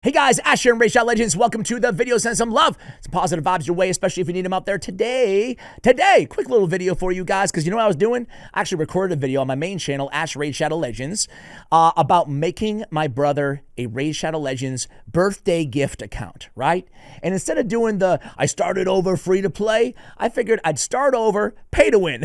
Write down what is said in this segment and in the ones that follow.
Hey guys, Ash here and Raid Shadow Legends. Welcome to the video. Send some love, some positive vibes your way, especially if you need them out there today. Quick little video for you guys, because you know what I was doing? I actually recorded a video on my main channel, Ash Raid Shadow Legends, about making my brother a Raid Shadow Legends birthday gift account, right? And instead of doing I started over free to play, I figured I'd start over pay to win.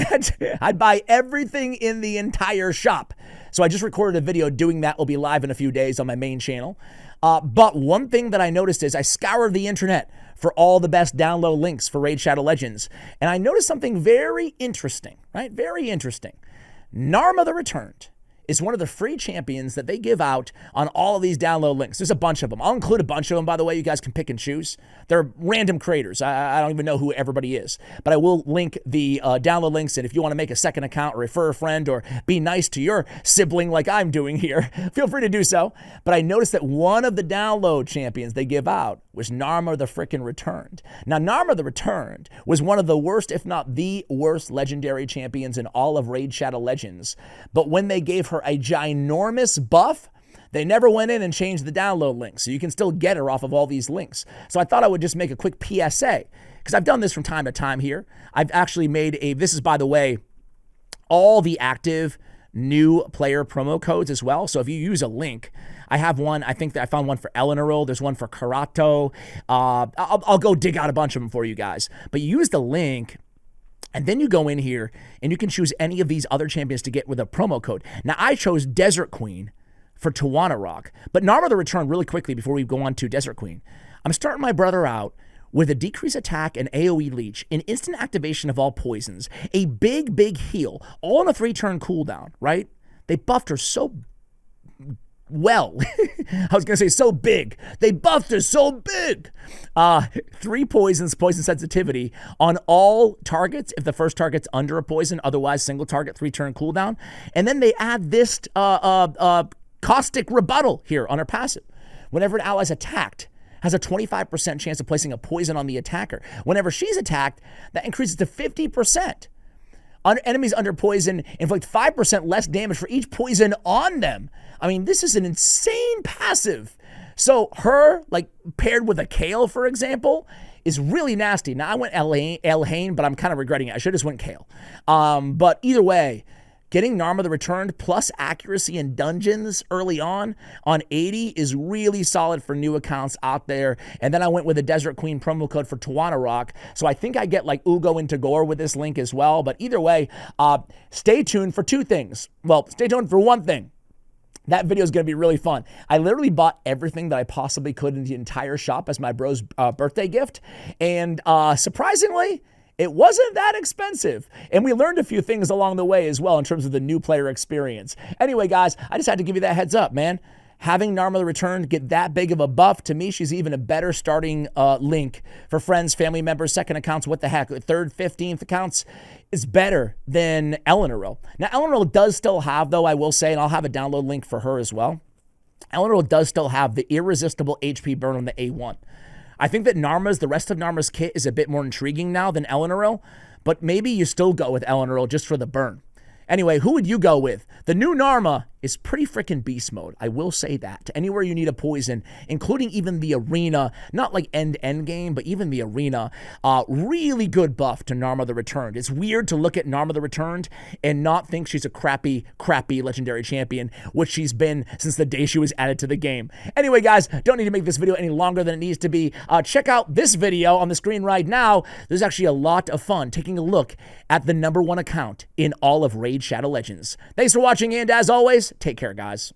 I'd buy everything in the entire shop. So I just recorded a video doing that. Will be live in a few days on my main channel. But one thing that I noticed is I scoured the internet for all the best download links for Raid Shadow Legends. And I noticed something very interesting, right? Very interesting. Narma the Returned is one of the free champions that they give out on all of these download links. There's a bunch of them. I'll include a bunch of them, by the way. You guys can pick and choose. They're random creators. I don't even know who everybody is. But I will link the download links, and if you want to make a second account or refer a friend or be nice to your sibling like I'm doing here, feel free to do so. But I noticed that one of the download champions they give out was Narma the frickin' Returned. Now, Narma the Returned was one of the worst, if not the worst, legendary champions in all of Raid Shadow Legends. But when they gave her a ginormous buff, they never went in and changed the download link, so you can still get her off of all these links. So I thought I would just make a quick PSA, because I've done this from time to time here. I've actually made this is, by the way, all the active new player promo codes as well. So if you use a link, I have one. I think that I found one for Eleanor. There's one for Karato. I'll go dig out a bunch of them for you guys. But you use the link, and then you go in here and you can choose any of these other champions to get with a promo code. Now, I chose Desert Queen for Tawana Rock. But Narma the Return, really quickly before we go on to Desert Queen, I'm starting my brother out with a decreased attack and AoE leech, an instant activation of all poisons, a big heal, all on a 3-turn cooldown, right? They buffed her so well. I was going to say so big. They buffed her so big. 3 poisons, poison sensitivity on all targets if the first target's under a poison, otherwise single target, 3-turn cooldown. And then they add this caustic rebuttal here on her passive. Whenever an ally's attacked, has a 25% chance of placing a poison on the attacker. Whenever she's attacked, that increases to 50%. Enemies under poison inflict 5% less damage for each poison on them. I mean, this is an insane passive. So her, like, paired with a Kale, for example, is really nasty. Now, I went Elhain, but I'm kind of regretting it. I should have just went Kale. But either way, getting Narma the Returned plus accuracy in dungeons early on 80 is really solid for new accounts out there. And then I went with a Desert Queen promo code for Tawana Rock. So I think I get like Ugo and Tagore with this link as well. But either way, stay tuned for 2 things. Well, stay tuned for one thing. That video is going to be really fun. I literally bought everything that I possibly could in the entire shop as my bro's birthday gift. And surprisingly, it wasn't that expensive. And we learned a few things along the way as well in terms of the new player experience. Anyway, guys, I just had to give you that heads up, man. Having Narma the Returned get that big of a buff, to me, she's even a better starting link for friends, family members, second accounts, what the heck, 3rd, 15th accounts is better than Eleanor. Now, Eleanor does still have, though, I will say, and I'll have a download link for her as well. Eleanor does still have the irresistible HP burn on the A1. I think that the rest of Narma's kit is a bit more intriguing now than Eleanor, but maybe you still go with Eleanor just for the burn. Anyway, who would you go with? The new Narma is pretty freaking beast mode. I will say that. Anywhere you need a poison, including even the arena, not like end game, but even the arena, really good buff to Narma the Returned. It's weird to look at Narma the Returned and not think she's a crappy legendary champion, which she's been since the day she was added to the game. Anyway, guys, don't need to make this video any longer than it needs to be. Check out this video on the screen right now. There's actually a lot of fun taking a look at the #1 account in all of Raid Shadow Legends. Thanks for watching, and as always, take care, guys.